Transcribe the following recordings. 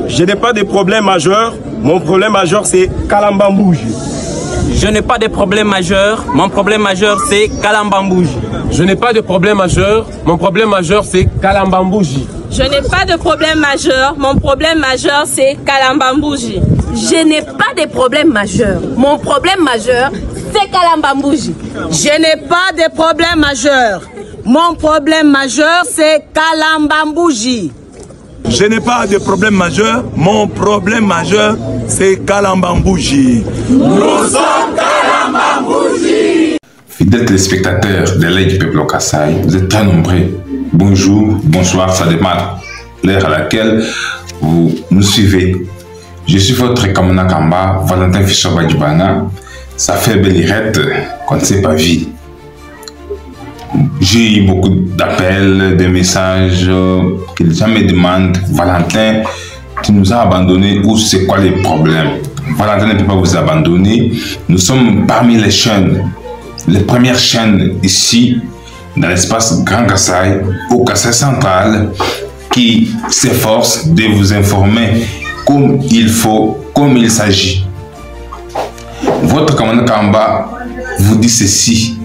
Je n'ai pas de problème majeur. Mon problème majeur, c'est Kalambambouji. Je n'ai pas de problème majeur. Mon problème majeur, c'est Kalambambouji. Je n'ai pas de problème majeur. Mon problème majeur, c'est Kalambambouji. Je n'ai pas de problème majeur. Mon problème majeur, c'est Kalambambouji. Je n'ai pas de problème majeur. Mon problème majeur, c'est Kalambambouji. Je n'ai pas de problème majeur. Mon problème majeur, c'est Kalambambouji. Je n'ai pas de problème majeur. Mon problème majeur, c'est Kalambambouji. Nous sommes Kalambambouji. Fidèles téléspectateurs de l'œil du peuple au Kasaï, vous êtes très nombreux. Bonjour, bonsoir, ça dépend l'heure à laquelle vous nous suivez. Je suis votre Kamana Kamba, Valentin Fischoba Djibana. Ça fait belle irette qu'on ne s'est pas vu. J'ai eu beaucoup d'appels, de messages que les gens me demandent, Valentin, tu nous as abandonnés ou c'est quoi les problèmes? Valentin ne peut pas vous abandonner. Nous sommes parmi les chaînes, les premières chaînes ici, dans l'espace Grand Kasaï, au Kasaï central, qui s'efforce de vous informer comme il faut, comme il s'agit. Votre Kamana Kamba vous dit ceci.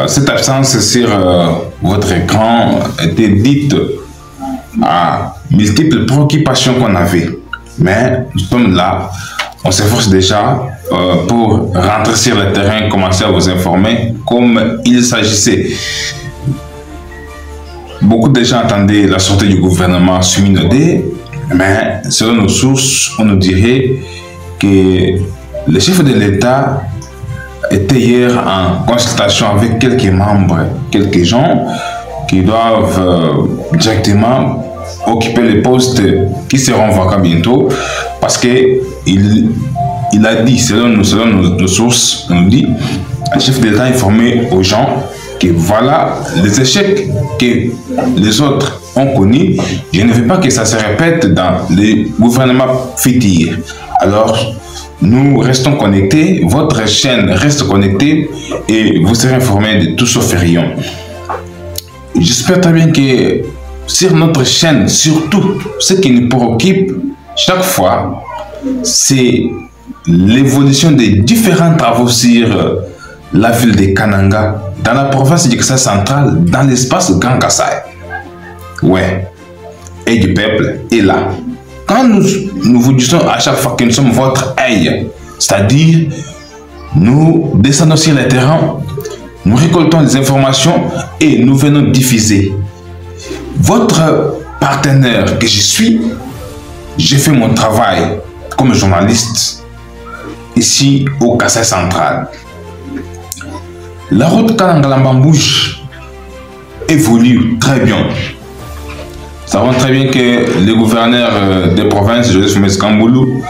Cette absence sur votre écran était dite à multiples préoccupations qu'on avait. Mais nous sommes là, on s'efforce déjà pour rentrer sur le terrain, commencer à vous informer comme il s'agissait. Beaucoup de gens attendaient la sortie du gouvernement Suminodé, mais selon nos sources, on nous dirait que le chef de l'État était hier en consultation avec quelques membres, quelques gens qui doivent directement occuper les postes qui seront vacants bientôt, parce que il a dit, selon nos sources, on nous dit, le chef d'État a informé aux gens que voilà les échecs que les autres ont connus. Je ne veux pas que ça se répète dans les gouvernements futurs. Alors, nous restons connectés, votre chaîne reste connectée et vous serez informés de tout sauf rien. J'espère très bien que sur notre chaîne, surtout ce qui nous préoccupe chaque fois, c'est l'évolution des différents travaux sur la ville de Kananga, dans la province du Kasaï central, dans l'espace Grand Kasaï. Ouais, et du peuple est là. Quand nous vous disons à chaque fois que nous sommes votre œil, c'est-à-dire nous descendons sur le terrain, nous récoltons des informations et nous venons diffuser. Votre partenaire que je suis, j'ai fait mon travail comme journaliste ici au Kasaï central. La route Kalambambouji évolue très bien. Nous savons très bien que le gouverneur des provinces, Joseph Meskamboulou,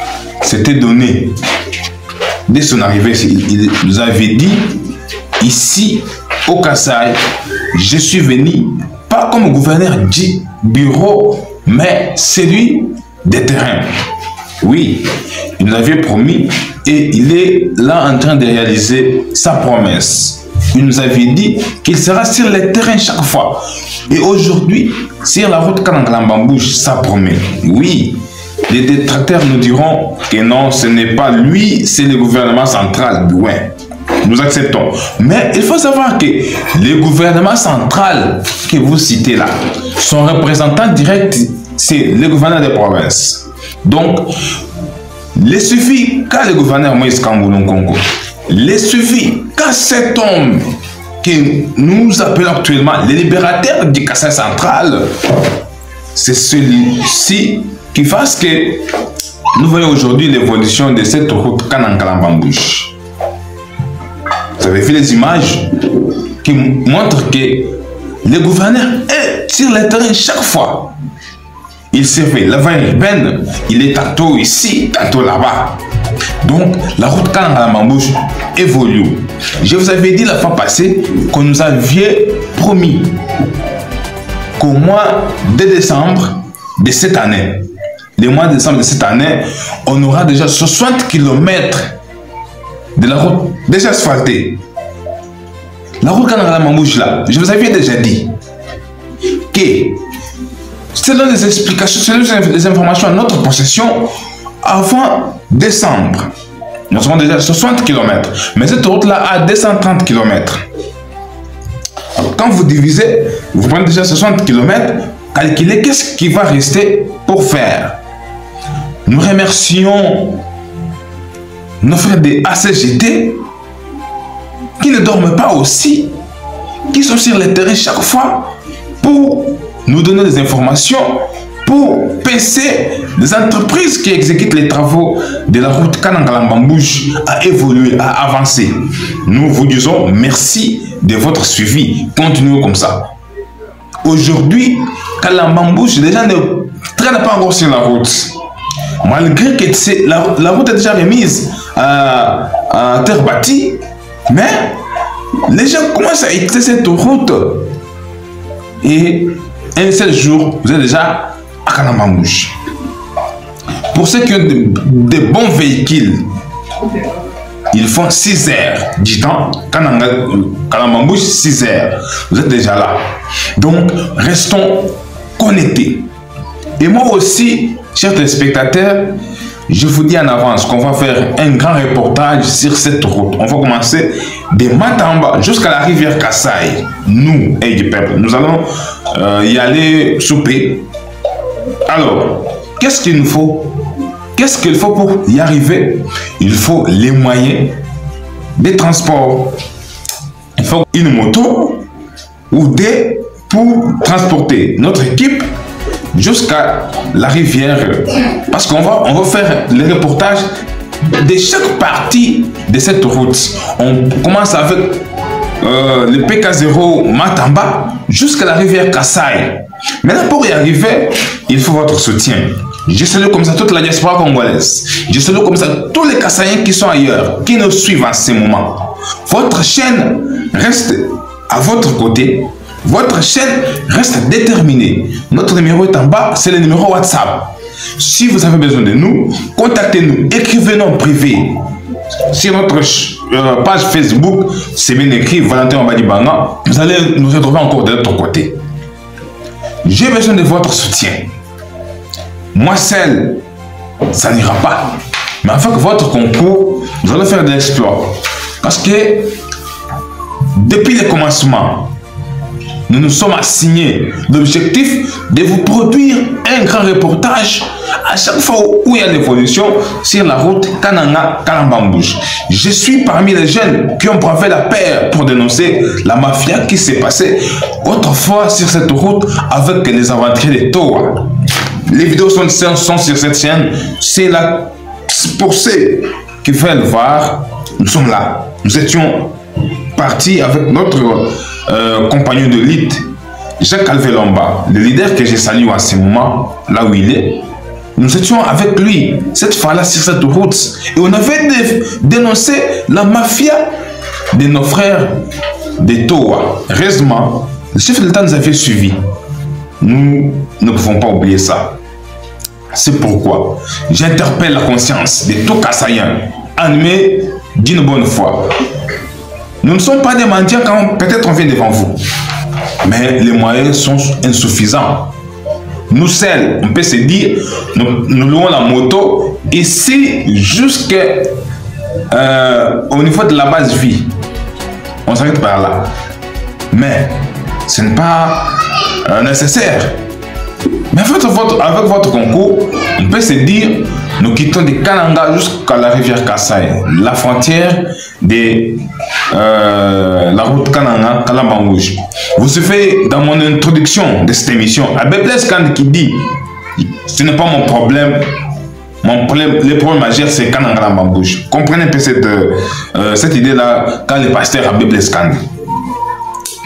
s'était donné. Dès son arrivée, il nous avait dit, ici, au Kasaï, je suis venu, pas comme gouverneur du bureau, mais celui des terrains. Oui, il nous avait promis et il est là en train de réaliser sa promesse. Il nous avait dit qu'il sera sur le terrain chaque fois. Et aujourd'hui, sur la route Kalambambouji, ça promet. Oui, les détracteurs nous diront que non, ce n'est pas lui, c'est le gouvernement central. Ouais, nous acceptons. Mais il faut savoir que le gouvernement central que vous citez là, son représentant direct, c'est le gouverneur des provinces. Donc, il suffit qu'à le gouverneur Moïse Kamboulou Congo, il suffit qu'à cet homme que nous appelons actuellement le libérateur du Kasaï central, c'est celui-ci qui fasse que nous voyons aujourd'hui l'évolution de cette route Kalambambouji. Vous avez vu les images qui montrent que le gouverneur est sur le terrain chaque fois. Il s'est fait la voie urbaine, il est tantôt ici, tantôt là-bas. Donc, la route Kalambambouji évolue. Je vous avais dit la fois passée qu'on nous avait promis qu'au mois de décembre de cette année, le mois de décembre de cette année, on aura déjà 60 km de la route déjà asphaltée. La route Kalambambouji là, je vous avais déjà dit que selon les explications, selon les informations à notre possession, avant décembre, nous avons déjà 60 km. Mais cette route-là a 230 km. Alors, quand vous divisez, vous prenez déjà 60 km, calculez qu'est-ce qui va rester pour faire. Nous remercions nos frères des ACGT qui ne dorment pas aussi, qui sont sur le terrain chaque fois pour nous donner des informations, pour PC des entreprises qui exécutent les travaux de la route Kananga-Lambambouge à évoluer, à avancer. Nous vous disons merci de votre suivi. Continuez comme ça. Aujourd'hui, Kalambambouge, les gens ne traînent pas encore sur la route. Malgré que la route est déjà remise à terre bâtie, mais les gens commencent à utiliser cette route. Et un seul jour, vous êtes déjà à Kalambambouge. Pour ceux qui ont de bons véhicules, ils font 6 heures du temps. Kalambambouge, 6 heures. Vous êtes déjà là. Donc, restons connectés. Et moi aussi, chers téléspectateurs, je vous dis en avance qu'on va faire un grand reportage sur cette route. On va commencer de Matamba jusqu'à la rivière Kassai. Nous, et du peuple, nous allons y aller souper. Alors, qu'est-ce qu'il nous faut? Qu'est-ce qu'il faut pour y arriver? Il faut les moyens de transport. Il faut une moto ou deux pour transporter notre équipe jusqu'à la rivière, parce qu'on va faire le reportage de chaque partie de cette route. On commence avec le PK0 Matamba jusqu'à la rivière Kassai. Maintenant, pour y arriver, il faut votre soutien. Je salue comme ça toute la diaspora congolaise. Je salue comme ça tous les Kassaïens qui sont ailleurs, qui nous suivent en ce moment. Votre chaîne reste à votre côté. Votre chaîne reste déterminée. Notre numéro est en bas, c'est le numéro WhatsApp. Si vous avez besoin de nous, contactez-nous, écrivez-nous en privé. Sur notre page Facebook, c'est bien écrit, Valentin Mbadibanga. Vous allez nous retrouver encore de l'autre côté. J'ai besoin de votre soutien. Moi seul, ça n'ira pas. Mais avec votre concours, nous allons faire de l'exploit. Parce que depuis le commencement, nous nous sommes assignés l'objectif de vous produire un grand reportage à chaque fois où il y a l'évolution sur la route Kananga-Kalambambouge. Je suis parmi les jeunes qui ont bravé la paire pour dénoncer la mafia qui s'est passée autrefois sur cette route avec les aventuriers de Toa. Les vidéos sont sur cette chaîne. C'est là pour ceux qui veulent voir. Nous sommes là. Nous étions partis avec notre compagnon de lutte, Jacques Alvelomba, le leader que j'ai salué en ce moment, là où il est. Nous étions avec lui, cette fois-là, sur cette route. Et on avait dénoncé la mafia de nos frères de Toa. Heureusement, le chef de l'État nous avait suivis. Nous ne pouvons pas oublier ça. C'est pourquoi j'interpelle la conscience de tout Kassaïen, animé d'une bonne foi. Nous ne sommes pas des mendiants quand peut-être on vient devant vous. Mais les moyens sont insuffisants. Nous seuls, on peut se dire, nous louons la moto ici jusqu'au niveau de la base vie. On s'arrête par là. Mais ce n'est pas nécessaire. Mais avec votre concours, on peut se dire, nous quittons de Kananga jusqu'à la rivière Kassai, la frontière de la route Kananga-Kalambambouge. Vous savez, dans mon introduction de cette émission, Abbé Blaise Kandi qui dit, ce n'est pas mon problème, le problème majeur c'est Kananga-Kalambambouge. Comprenez un peu cette idée-là quand le pasteur Abbé Blaise Kandi.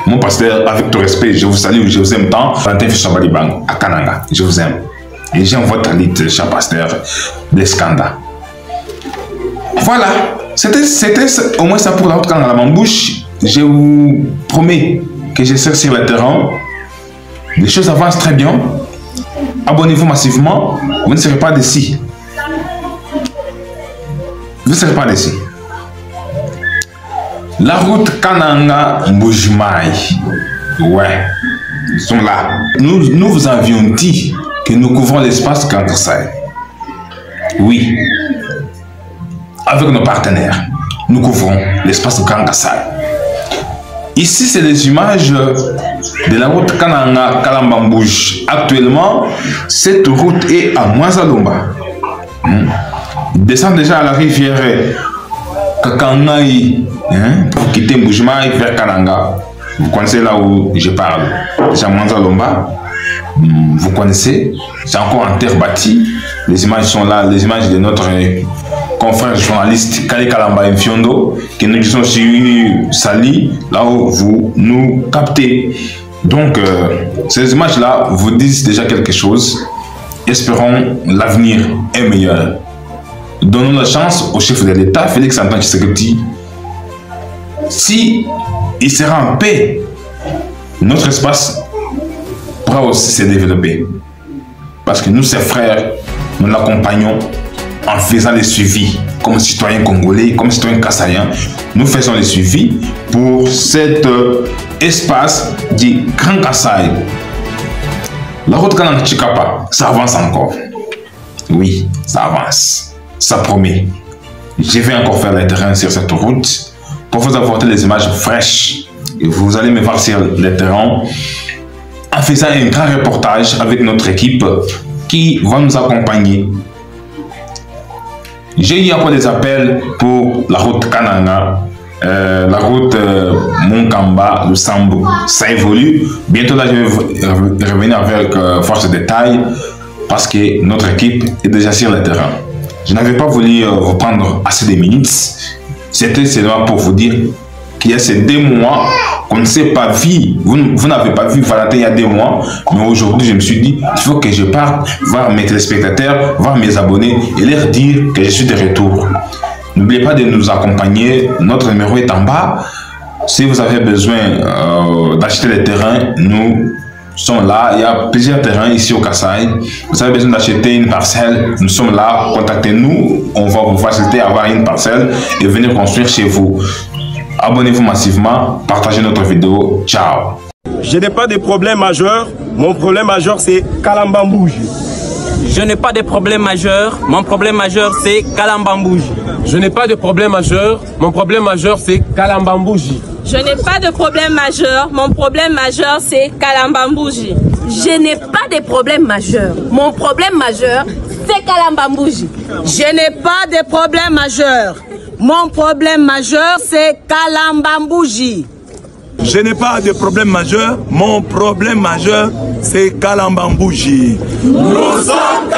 Mon pasteur, avec tout respect, je vous salue, je vous aime tant. Valentin Mbadibanga à Kananga, je vous aime. Et j'aime votre lutte, cher pasteur Blaise Kandi. Voilà, c'était au moins ça pour la route Kananga-Kalambambouge. Je vous promets que je serai sur le terrain. Les choses avancent très bien. Abonnez-vous massivement. Vous ne serez pas déçus. Vous ne serez pas déçus. La route Kananga-Mbujimai. Ouais. sont là. Nous vous avions dit que nous couvrons l'espace Grand Kassai. Oui. Avec nos partenaires, nous couvrons l'espace Grand Kassai. Ici, c'est les images de la route Kananga-Kalambambouge. Actuellement, cette route est à Mwanzalomba. Descend déjà à la rivière Kakangaï, pour quitter Mboujma et vers Kananga. Vous connaissez là où je parle. C'est à Mwanzalomba. Vous connaissez. C'est encore en terre bâtie. Les images sont là, les images de notre confrère journaliste Kale Kalamba Mfiondo, que nous disons sur Sali, là où vous nous captez. Donc, ces images-là vous disent déjà quelque chose. Espérons l'avenir est meilleur. Donnons la chance au chef de l'État, Félix Antoine Tshisekedi. Si il sera en paix, notre espace pourra aussi se développer. Parce que nous, ses frères, nous l'accompagnons en faisant les suivis comme citoyens congolais, comme citoyens kassaïens. Nous faisons les suivis pour cet espace du Grand Kassai. La route Kananga-Chikapa, ça avance encore. Oui, ça avance. Ça promet. Je vais encore faire le terrain sur cette route pour vous apporter les images fraîches. Et vous allez me voir sur le terrain en faisant un grand reportage avec notre équipe qui va nous accompagner. J'ai eu encore des appels pour la route Kananga, la route Monkamba, le Sambo. Ça évolue. Bientôt là, je vais revenir avec force de détail parce que notre équipe est déjà sur le terrain. Je n'avais pas voulu vous prendre assez de minutes. C'était seulement pour vous dire qu'il y a ces 2 mois qu'on ne s'est pas vu. Vous n'avez pas vu Valentin il y a 2 mois. Mais aujourd'hui, je me suis dit, il faut que je parte voir mes téléspectateurs, voir mes abonnés et leur dire que je suis de retour. N'oubliez pas de nous accompagner. Notre numéro est en bas. Si vous avez besoin d'acheter les terrains, nous sommes là. Il y a plusieurs terrains ici au Kassai. Vous avez besoin d'acheter une parcelle, nous sommes là. Contactez-nous. On va vous faciliter à avoir une parcelle et venir construire chez vous. Abonnez-vous massivement, partagez notre vidéo. Ciao. Je n'ai pas de problème majeur. Mon problème majeur, c'est Kalambambouji. Je n'ai pas de problème majeur. Mon problème majeur, c'est Kalambambouji. Je n'ai pas de problème majeur. Mon problème majeur, c'est Kalambambouji. Je n'ai pas de problème majeur. Mon problème majeur, c'est Kalambambouji. Je n'ai pas de problème majeur. Mon problème majeur, c'est Kalambambouji. Je n'ai pas de problème majeur. Mon problème majeur, c'est Kalambambouji. Je n'ai pas de problème majeur. Mon problème majeur, c'est Kalambambouji. Nous sommes